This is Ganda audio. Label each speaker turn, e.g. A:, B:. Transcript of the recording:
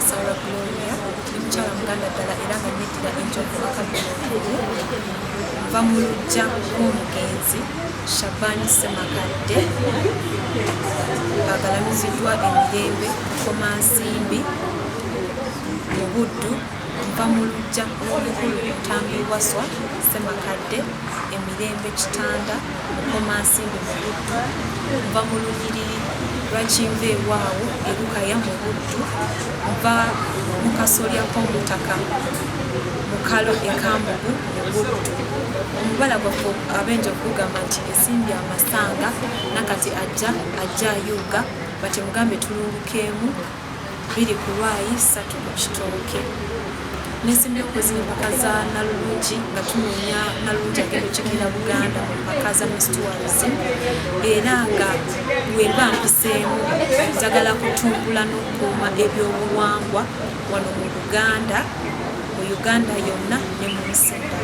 A: Sawula Gloria ndi mukyala muganda ddala era nga nneddira enjovu akaddeokulu nva mu luggya rw'omugenzi Shabani Ssemakadde agalamiziddwa emirembe Komansimbi mu Buddu nva mu luggya lw'omukulu Ntambi Waswa Ssemakadde emirembe Kitanda mu Komansimbi mu Buddu nva mu lunyiriri lwa Kinveewaawo Erukaya mu Buddu nva mu kasolya k'omutaka mu Kalo Ekambugu mu Buddu omubala gwaffe abenjovu kugamba nti esimbye amasanga nakati ajja ayuga bati mugambe tulungukeemu 2 ku lwayi 3 ku kitooke nesimbye okuzina empaka za Nalulungi nga tunoonya Nalulungi agenda okikira Buganda mu mpaka za Miss Tourism era nga bwemba mpiseemu njagala kutumbula n'okukuuma ebyobuwangwa wano mu Uganda yonna ne mu nsi endala.